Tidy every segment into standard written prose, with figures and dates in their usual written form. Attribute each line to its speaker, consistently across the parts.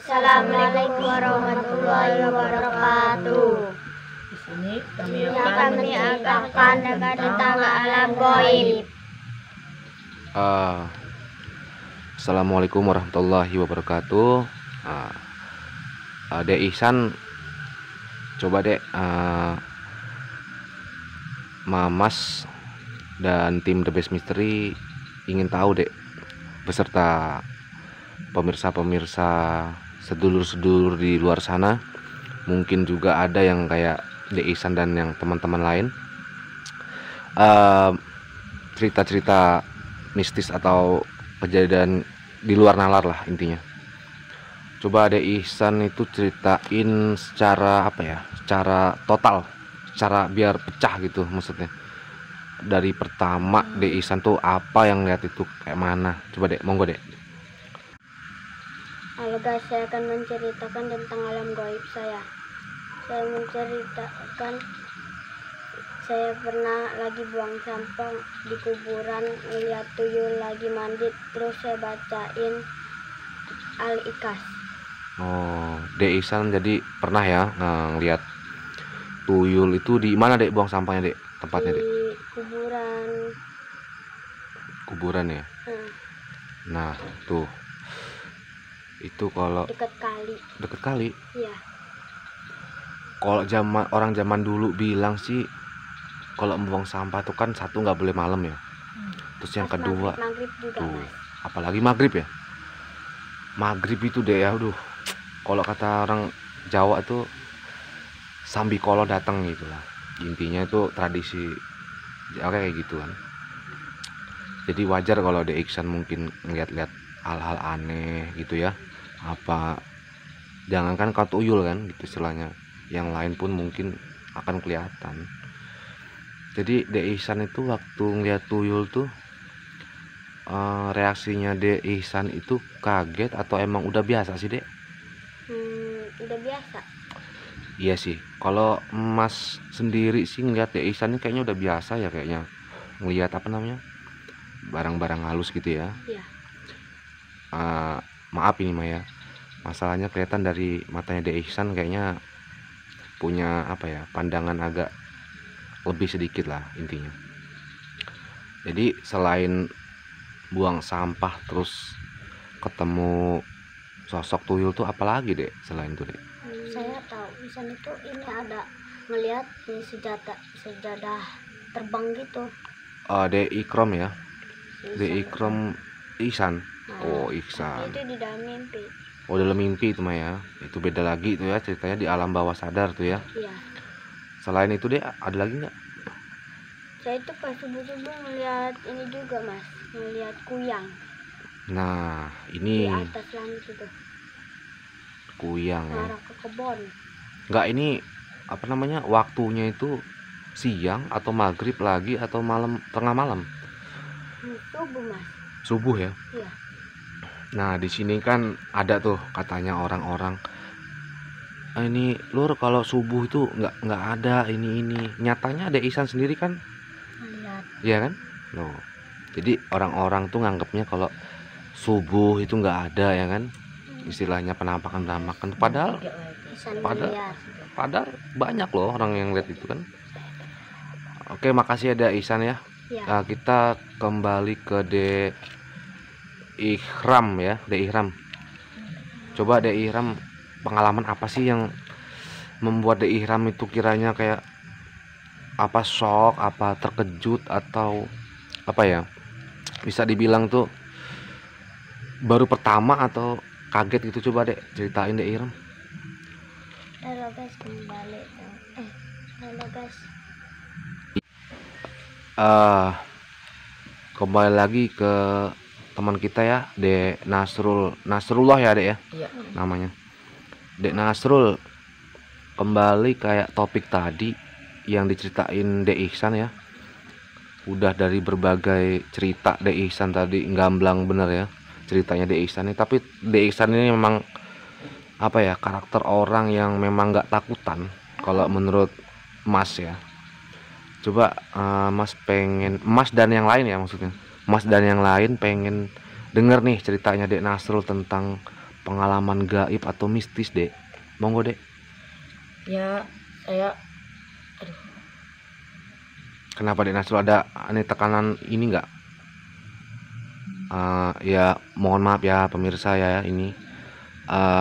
Speaker 1: Assalamualaikum warahmatullahi wabarakatuh.
Speaker 2: Di sini kami
Speaker 1: akan tentang alam gaib.
Speaker 3: Assalamualaikum warahmatullahi wabarakatuh. Dek Ihsan, coba dek, Mamas dan tim The Best Mystery ingin tahu dek, beserta pemirsa-pemirsa sedulur-sedulur di luar sana, mungkin juga ada yang kayak Dek Ihsan dan yang teman-teman lain, cerita-cerita mistis atau kejadian di luar nalar lah intinya. Coba Dek Ihsan itu ceritain secara secara total, secara biar pecah gitu maksudnya. Dari pertama Dek Ihsan tuh apa yang lihat itu kayak mana? Coba dek, monggo dek.
Speaker 1: Halo guys, saya akan menceritakan tentang alam gaib saya. Saya menceritakan saya pernah lagi buang sampah di kuburan, melihat tuyul lagi mandi, terus saya bacain Al-Ikhlas.
Speaker 3: Oh, Dek Ihsan jadi pernah ya ngeliat tuyul itu di mana dek buang sampahnya dek? Tempatnya dek?
Speaker 1: Di kuburan.
Speaker 3: Kuburan ya. Nah tuh, itu kalau deket kali.
Speaker 1: Iya.
Speaker 3: Kalau orang zaman dulu bilang sih, kalau membuang sampah tuh kan satu nggak boleh malam ya. Terus yang kedua,
Speaker 1: maghrib juga,
Speaker 3: tuh,
Speaker 1: Mas.
Speaker 3: apalagi maghrib ya. Maghrib itu deh ya, aduh. Kalau kata orang Jawa tuh sambi kolo datang gitulah. Intinya itu tradisi kayak gitu kan. Jadi wajar kalau Dek Ihsan mungkin ngeliat-liat hal-hal aneh gitu ya. Apa jangankan tuyul kan gitu istilahnya, yang lain pun mungkin akan kelihatan. Jadi Dek Ihsan itu waktu ngeliat tuyul tuh, reaksinya Dek Ihsan itu kaget atau emang udah biasa sih dek?
Speaker 1: Udah biasa.
Speaker 3: Iya sih, kalau Mas sendiri sih ngeliat Dek Ihsan ini kayaknya udah biasa ya, kayaknya ngeliat barang-barang halus gitu ya.
Speaker 1: Iya.
Speaker 3: Maaf ini Maya, masalahnya kelihatan dari matanya Dek Ihsan kayaknya punya pandangan agak lebih sedikit lah intinya. Jadi selain buang sampah terus ketemu sosok tuyul tuh apalagi dek selain itu dek?
Speaker 1: Saya tahu di sana itu ini ada ngelihat sejadah terbang gitu.
Speaker 3: Dek Ikrom ya, Dek Ikrom Ihsan. Oh
Speaker 1: Itu
Speaker 3: Ihsan.
Speaker 1: di dalam mimpi.
Speaker 3: Oh dalam mimpi itu Maya, itu beda lagi itu ya, ceritanya di alam bawah sadar tuh ya.
Speaker 1: Iya.
Speaker 3: Selain itu dek ada lagi nggak?
Speaker 1: Saya itu pas subuh-subuh ngelihat ini juga Mas, ngelihat kuyang.
Speaker 3: Nah ini
Speaker 1: Di atas langit itu.
Speaker 3: Kuyang ya.
Speaker 1: Arah ke kebun.
Speaker 3: Nggak, ini waktunya itu siang atau maghrib lagi atau malam, tengah malam?
Speaker 1: Subuh Mas.
Speaker 3: Subuh ya.
Speaker 1: Iya.
Speaker 3: Nah di sini kan ada tuh katanya orang-orang, ini lur kalau subuh itu nggak ada ini. Nyatanya Dek Ihsan sendiri kan
Speaker 1: Lihat.
Speaker 3: iya kan loh. Jadi orang-orang tuh nganggapnya kalau subuh itu nggak ada ya kan, istilahnya penampakan padahal banyak loh orang yang lihat itu kan. Oke, makasih ya Dek Ihsan ya.
Speaker 1: Ya.
Speaker 3: Kita kembali ke Dek Ihram ya, Dek Ihram. Coba Dek Ihram, pengalaman apa sih yang membuat Dek Ihram itu kiranya kayak shock, terkejut, atau bisa dibilang tuh baru pertama atau kaget gitu? Coba dek ceritain Dek Ihram.
Speaker 1: Halo guys, halo guys.
Speaker 3: Kembali lagi ke teman kita ya, Dek Nasrullah ya dek ya.
Speaker 2: Iya.
Speaker 3: Namanya Dek Nasrul. Kembali kayak topik tadi yang diceritain Dek Ihsan ya, udah dari berbagai cerita Dek Ihsan tadi, gamblang bener ya ceritanya Dek Ihsan ini. Tapi Dek Ihsan ini memang karakter orang yang memang nggak takutan kalau menurut Mas ya. Coba Mas dan yang lain ya, maksudnya Mas dan yang lain pengen denger nih ceritanya Dek Nasrul tentang pengalaman gaib atau mistis, Dek? Monggo, Dek.
Speaker 2: Ya, saya aduh,
Speaker 3: Kenapa, Dek Nasrul, ada tekanan ini nggak? Ya mohon maaf ya pemirsa ya, ini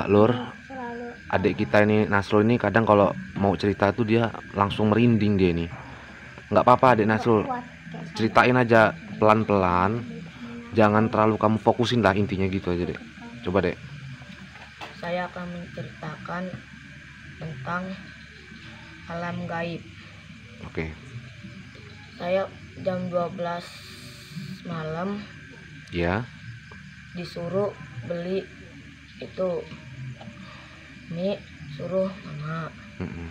Speaker 3: Lur,
Speaker 1: Selalu
Speaker 3: adik kita ini Nasrul ini kadang kalau mau cerita tuh dia langsung merinding dia ini. Nggak apa-apa, Adik Nasrul,
Speaker 1: kuat kayak saya.
Speaker 3: ceritain aja pelan-pelan, jangan terlalu kamu fokusin lah, intinya gitu aja, Dek. Coba, Dek.
Speaker 2: saya akan menceritakan tentang alam gaib.
Speaker 3: Oke.
Speaker 2: Saya jam 12 malam
Speaker 3: Ya.
Speaker 2: disuruh beli itu mie, suruh mama.
Speaker 3: Mm-mm.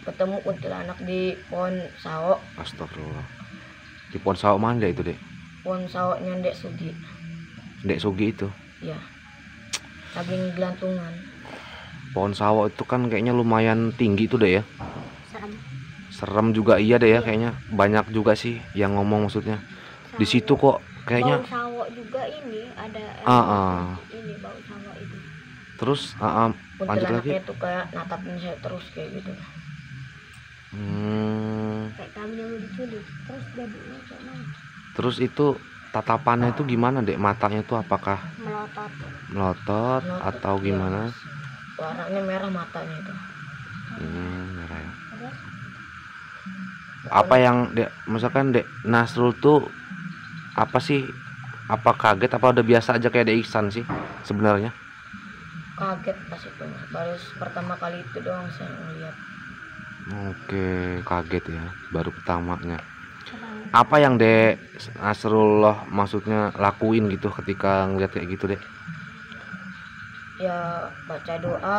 Speaker 2: Ketemu kuntilanak di pohon sawo.
Speaker 3: Astagfirullah. Di pohon sawo mana itu, Dek?
Speaker 2: Pohon sawonya Ndek Sugi.
Speaker 3: Dek Sugi itu.
Speaker 2: Ya, saking gelantungan.
Speaker 3: Pohon sawo itu kan kayaknya lumayan tinggi tuh, Dek ya.
Speaker 1: Serem.
Speaker 3: Serem juga iya, Dek ya,
Speaker 1: Iya.
Speaker 3: kayaknya banyak juga sih yang ngomong, maksudnya. Di
Speaker 1: Sawo.
Speaker 3: situ kok kayaknya
Speaker 1: Bau sawo juga ini ada ini bau sawo itu.
Speaker 3: terus lanjut lagi.
Speaker 2: Kuntilanaknya itu kayak natapin saya terus kayak gitu.
Speaker 1: Kayak kami yang diculik. Terus jadinya kayak mana?
Speaker 3: Terus itu tatapannya itu gimana, Dek? Matanya itu apakah
Speaker 1: Melotot.
Speaker 3: melotot
Speaker 2: Melotot,
Speaker 3: atau
Speaker 2: ya.
Speaker 3: gimana?
Speaker 2: Warnanya merah matanya itu.
Speaker 3: Merah ya.
Speaker 1: Terus
Speaker 3: Apa yang Dek, misalkan Dek Nasrul tuh apa sih? Apa kaget apa udah biasa aja kayak Dek Iksan sih sebenarnya?
Speaker 2: Kaget pas itu, baru pertama kali itu doang saya ngeliat.
Speaker 3: Oke, kaget ya, baru pertamanya.
Speaker 1: serem.
Speaker 3: Apa yang Dek Nasrullah maksudnya lakuin gitu ketika ngeliat kayak gitu, Dek?
Speaker 2: Ya baca doa,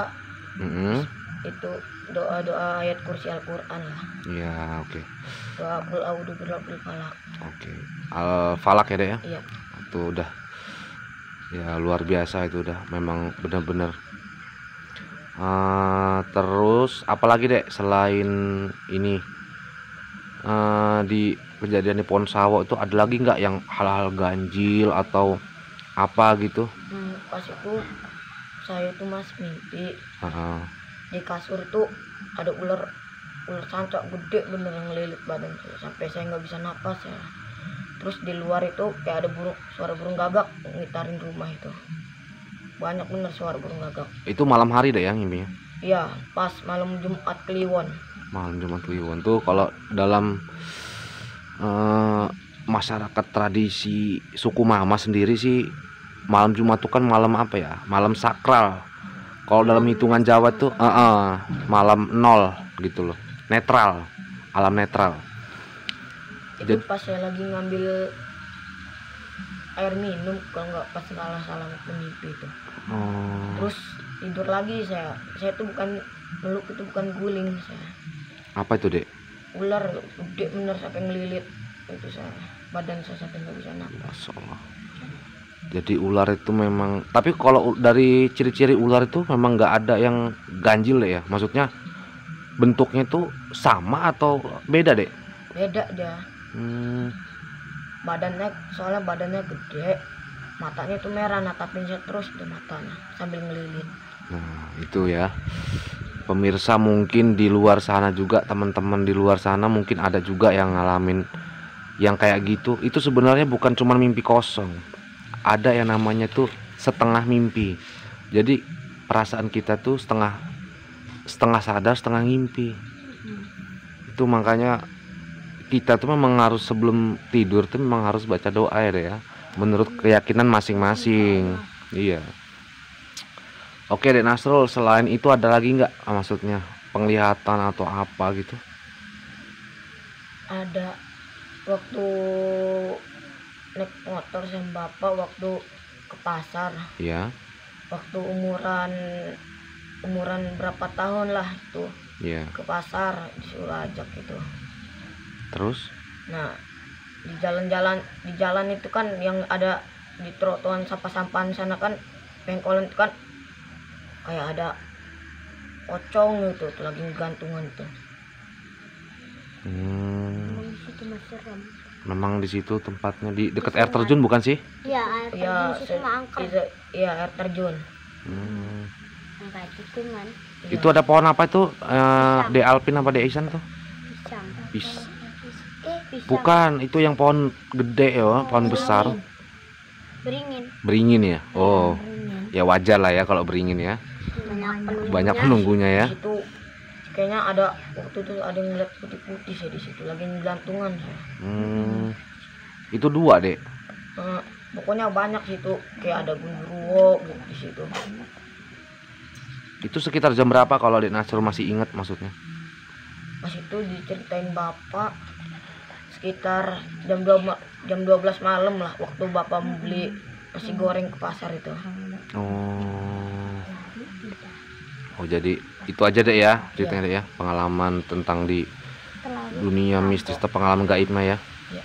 Speaker 3: Mm-mm.
Speaker 2: itu doa-doa ayat kursi Al-Quran lah.
Speaker 3: Iya, oke.
Speaker 2: Doa qul a'udzu birabbil falaq.
Speaker 3: Oke. Al-Falak ya, Dek ya?
Speaker 2: Iya.
Speaker 3: Itu udah ya luar biasa, itu udah memang benar-benar. Terus apalagi, Dek, selain ini di kejadian di pohon sawo itu ada lagi nggak yang hal-hal ganjil atau apa gitu?
Speaker 2: Pas itu saya tuh mas mimpi
Speaker 3: Heeh.
Speaker 2: di kasur tuh ada ular sancak gede bener yang ngelilit badan saya sampai saya nggak bisa napas ya. Terus di luar itu kayak ada suara burung gagak ngitarin rumah itu. Banyak bener suara burung gagak.
Speaker 3: Itu malam hari, Dek, yang mimpinya?
Speaker 2: Iya, pas malam Jumat Kliwon.
Speaker 3: Malam Jumat Kliwon tuh kalau dalam masyarakat tradisi suku Mama sendiri sih, malam Jumat tuh kan malam apa ya? Malam sakral. Kalau dalam hitungan Jawa tuh malam nol gitu loh. Netral. Alam netral.
Speaker 2: Itu
Speaker 3: Jadi-
Speaker 2: pas saya lagi ngambil air minum kalau nggak pas salah mimpi itu.
Speaker 3: Oh,
Speaker 2: Terus tidur lagi saya tuh bukan meluk, itu bukan guling saya.
Speaker 3: apa itu, Dek?
Speaker 2: Ular gede bener sampai ngelilit itu saya, badan saya sampai nggak bisa napas.
Speaker 3: Masya Allah. Jadi ular itu memang, tapi kalau dari ciri-ciri ular itu memang nggak ada yang ganjil, Dek ya? Maksudnya bentuknya itu sama atau beda, Dek?
Speaker 2: Beda dia
Speaker 3: Hmm,
Speaker 2: soalnya badannya gede, matanya itu merah, natapin saya terus di matanya sambil ngelilit.
Speaker 3: Nah, itu ya. Pemirsa mungkin di luar sana juga, teman-teman di luar sana mungkin ada juga yang ngalamin yang kayak gitu. Itu sebenarnya bukan cuma mimpi kosong. Ada yang namanya tuh setengah mimpi. Jadi perasaan kita tuh setengah sadar, setengah mimpi. Itu makanya kita tuh memang harus sebelum tidur tuh memang harus baca doa ya, Dek ya. Menurut keyakinan masing-masing. Iya. Oke, Dek Nasrul, selain itu ada lagi nggak maksudnya penglihatan atau apa gitu?
Speaker 2: Ada waktu naik motor sama bapak waktu ke pasar,
Speaker 3: Iya,
Speaker 2: waktu umuran berapa tahun lah itu,
Speaker 3: iya.
Speaker 2: ke pasar disuruh ajak itu.
Speaker 3: Terus?
Speaker 2: Nah, di jalan itu kan yang ada di trotoar sampah-sampahan sana kan, pengkolan itu kan kayak ada pocong gitu tuh, lagi gantungan tuh.
Speaker 1: Emang di situ mas serem.
Speaker 3: Memang di situ tempatnya di dekat air terjun bukan sih?
Speaker 1: Iya, air
Speaker 2: Iya,
Speaker 1: terjun situ mah angker.
Speaker 2: iya air terjun.
Speaker 1: Enggak tikungan.
Speaker 3: Itu ada pohon apa itu? De Alpin apa De Isan tuh?
Speaker 1: Pisang.
Speaker 3: Pis-
Speaker 1: Pisang.
Speaker 3: Bukan, itu yang pohon gede ya, pohon besar.
Speaker 1: Beringin.
Speaker 3: Beringin ya? Oh,
Speaker 2: Beringin.
Speaker 3: ya wajar lah ya kalau beringin ya. Banyak penunggunya ya.
Speaker 2: Di situ kayaknya ada waktu itu ada yang ngeliat putih-putih sih di situ lagi gelantungan.
Speaker 3: Itu 2, Dek.
Speaker 2: Pokoknya banyak situ kayak ada genderuwo gitu di situ.
Speaker 3: Itu sekitar jam berapa kalau Dek Nasrul masih ingat maksudnya?
Speaker 2: Pas itu diceritain bapak sekitar jam 12 malam lah waktu bapak mau beli nasi goreng ke pasar itu.
Speaker 3: Oh jadi itu aja Dek ya ceritanya Dek ya, pengalaman tentang di dunia mistis atau pengalaman gaib mah ya.
Speaker 2: Ya.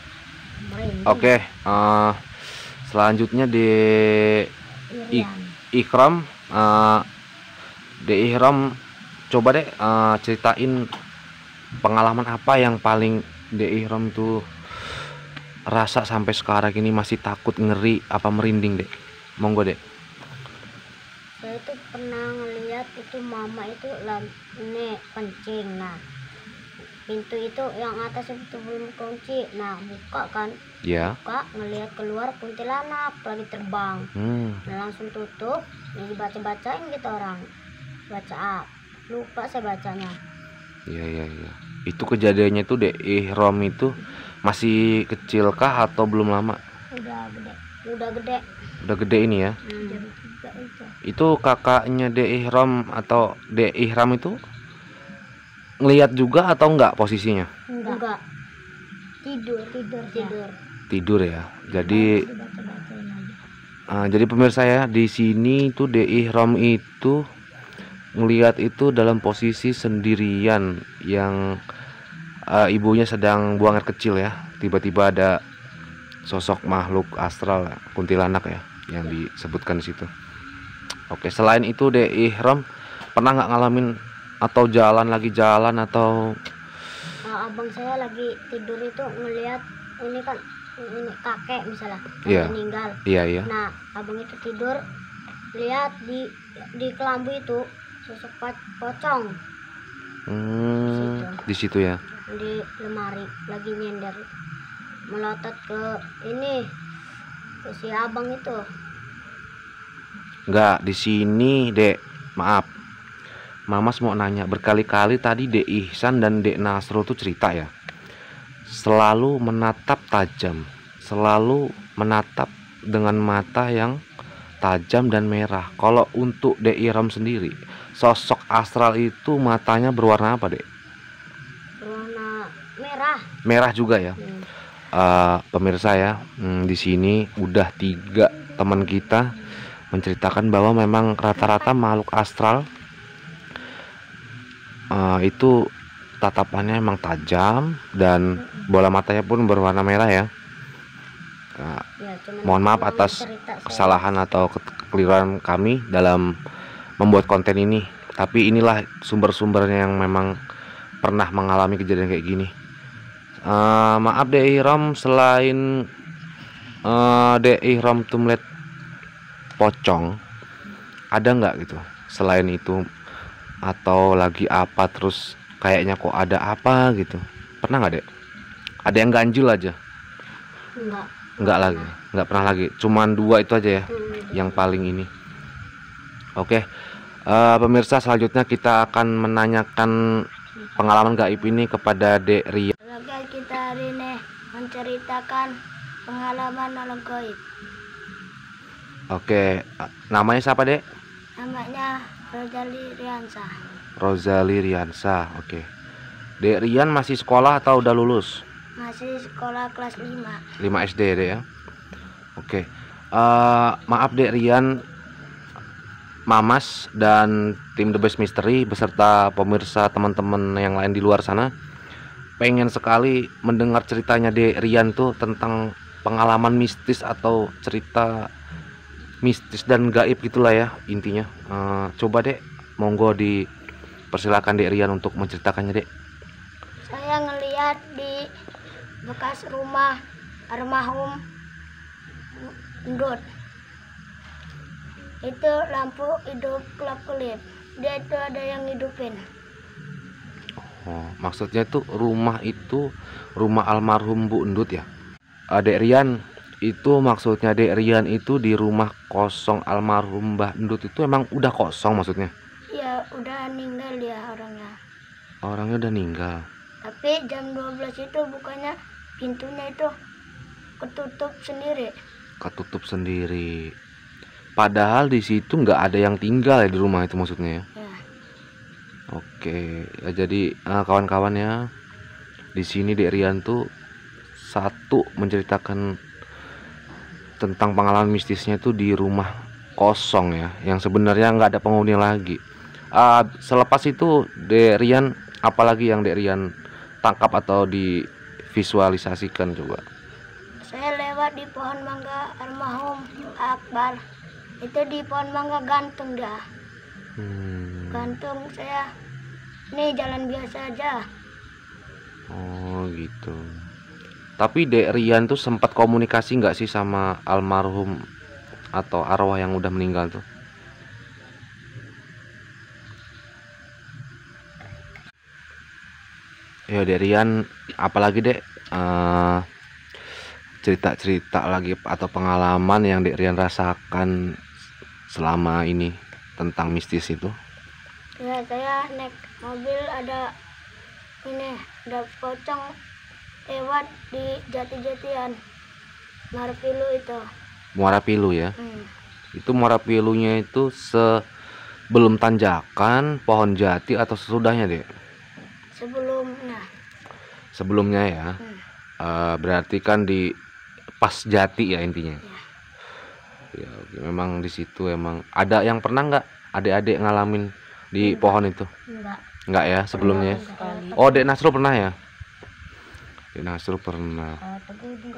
Speaker 3: Oke, selanjutnya di Ikram, di Ihram coba deh ceritain pengalaman apa yang paling di Ihram tuh rasa sampai sekarang ini masih takut, ngeri, apa merinding Dek? Monggo Dek.
Speaker 1: Saya tuh pernah ngeliat itu mama itu ini kencing. Nah, pintu itu yang atas itu belum kunci. Nah, buka kan.
Speaker 3: Ya.
Speaker 1: Buka, ngelihat keluar kuntilanak lagi terbang. Nah, langsung tutup. Ini baca-bacain gitu orang. Baca lupa saya bacanya.
Speaker 3: Iya. Itu kejadiannya tuh Dek Ihram itu masih kecil kah atau belum lama?
Speaker 1: Udah gede.
Speaker 3: Udah gede ini ya. Itu kakaknya Dek Ihram atau Dek Ihram itu ngelihat juga atau enggak posisinya?
Speaker 1: Enggak. Tidur
Speaker 3: Ya. Jadi pemirsa ya, di sini tuh Dek Ihram itu ngelihat itu dalam posisi sendirian yang ibunya sedang buang air kecil ya. Tiba-tiba ada sosok makhluk astral kuntilanak ya yang disebutkan di situ. Oke, selain itu Dek Ihram pernah nggak ngalamin atau lagi jalan atau
Speaker 1: abang saya lagi tidur itu ngelihat ini kan ini kakek misalnya meninggal.
Speaker 3: Iya.
Speaker 1: Nah, abang itu tidur lihat di kelambu itu sosok pocong.
Speaker 3: Di situ ya.
Speaker 1: Di lemari lagi nyender melotot ke ini ke si abang itu.
Speaker 3: Enggak, di sini Dek. Maaf. Mamas mau nanya, berkali-kali tadi Dek Ihsan dan Dek Nasrul tuh cerita ya. Selalu menatap tajam, selalu menatap dengan mata yang tajam dan merah. Kalau untuk Dek Ihram sendiri, sosok astral itu matanya berwarna apa, Dek?
Speaker 1: Berwarna merah.
Speaker 3: Merah juga ya. Pemirsa ya, di sini udah 3 teman kita menceritakan bahwa memang rata-rata makhluk astral itu tatapannya emang tajam dan bola matanya pun berwarna merah ya. Mohon maaf atas kesalahan atau kekeliruan kami dalam membuat konten ini, tapi inilah sumber-sumbernya yang memang pernah mengalami kejadian kayak gini. Maaf Dek Ihram, selain Dek Ihram tuh melihat pocong, ada nggak gitu selain itu, atau lagi apa terus kayaknya kok ada apa gitu, pernah nggak Dek? Ada yang ganjil aja? Enggak lagi, nggak pernah lagi, cuman 2 itu aja ya yang paling ini. Oke, pemirsa, selanjutnya kita akan menanyakan pengalaman gaib ini kepada Dek Ria.
Speaker 1: Kita hari ini menceritakan pengalaman malam gaib.
Speaker 3: Oke, namanya siapa Dek?
Speaker 1: Namanya Rozali Riansa.
Speaker 3: Rozali Riansa. Oke. Dek Rian masih sekolah atau udah lulus?
Speaker 1: Masih sekolah kelas 5.
Speaker 3: 5 SD Dek ya. Oke. Maaf Dek Rian, Mamas dan tim The Best Mystery beserta pemirsa teman-teman yang lain di luar sana pengen sekali mendengar ceritanya Dek Rian tuh tentang pengalaman mistis atau cerita mistis dan gaib gitulah ya intinya. Coba Dek, monggo dipersilakan Dek Rian untuk menceritakannya Dek.
Speaker 1: Saya ngelihat di bekas rumah almarhum Ndut Itu lampu hidup kelap-kelip. Dia itu ada yang hidupin.
Speaker 3: Oh, maksudnya itu rumah almarhum Bu Endut ya? Dek Rian, itu maksudnya Dek Rian itu di rumah kosong almarhum Mbah Endut itu emang udah kosong maksudnya?
Speaker 1: Ya udah meninggal dia orangnya.
Speaker 3: Orangnya udah meninggal.
Speaker 1: Tapi jam 12 itu bukannya pintunya itu ketutup sendiri.
Speaker 3: Ketutup sendiri. Padahal di situ nggak ada yang tinggal ya di rumah itu maksudnya ya?
Speaker 1: Ya.
Speaker 3: Oke, ya jadi kawan-kawan ya, di sini Dek Rian tuh satu menceritakan tentang pengalaman mistisnya tuh di rumah kosong ya, yang sebenarnya nggak ada penghuni lagi. Selepas itu Dek Rian, apalagi yang Dek Rian tangkap atau divisualisasikan coba?
Speaker 1: Saya lewat di pohon mangga almarhum Akbar. Itu di pohon mangga gantung dia. Gantung saya. Ini jalan biasa aja.
Speaker 3: Oh gitu. Tapi Dek Rian tuh sempat komunikasi nggak sih sama almarhum atau arwah yang udah meninggal tuh? Ya Dek Rian, apalagi Dek cerita-cerita lagi atau pengalaman yang Dek Rian rasakan selama ini tentang mistis itu?
Speaker 1: Ya, saya naik mobil ada pocong lewat di jati-jatian Marpilu itu.
Speaker 3: Muara Pilu ya. Itu Muara Pilunya itu sebelum tanjakan pohon jati atau sesudahnya Dek?
Speaker 1: Sebelumnya.
Speaker 3: Sebelumnya ya. Berarti kan di pas jati ya intinya. Ya, oke. Memang di situ emang ada yang pernah nggak adik-adik ngalamin di pohon itu? Enggak ya sebelumnya. Oh, Dek Nasrul pernah ya? Dek Nasrul pernah.
Speaker 1: Tapi di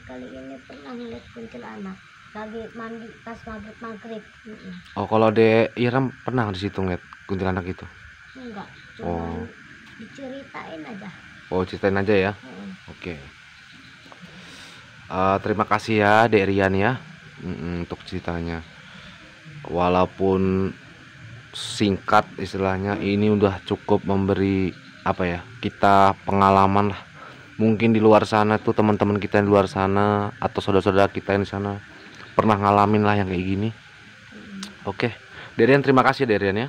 Speaker 1: kali ini pernah ngeliat kuntilanak lagi mandi pas maghrib.
Speaker 3: Oh, kalau Dek Iram pernah di situ ngeliat kuntilanak itu?
Speaker 1: Enggak,
Speaker 3: Oh.
Speaker 1: diceritain aja.
Speaker 3: Oh, ceritain aja ya. Oke. Terima kasih ya Dek Rian ya untuk ceritanya. Walaupun singkat istilahnya, ini udah cukup memberi apa ya, kita pengalaman lah. Mungkin di luar sana tuh teman-teman kita yang di luar sana atau saudara-saudara kita yang di sana pernah ngalamin lah yang kayak gini. Oke, Dek Rian terima kasih Dek Rian ya.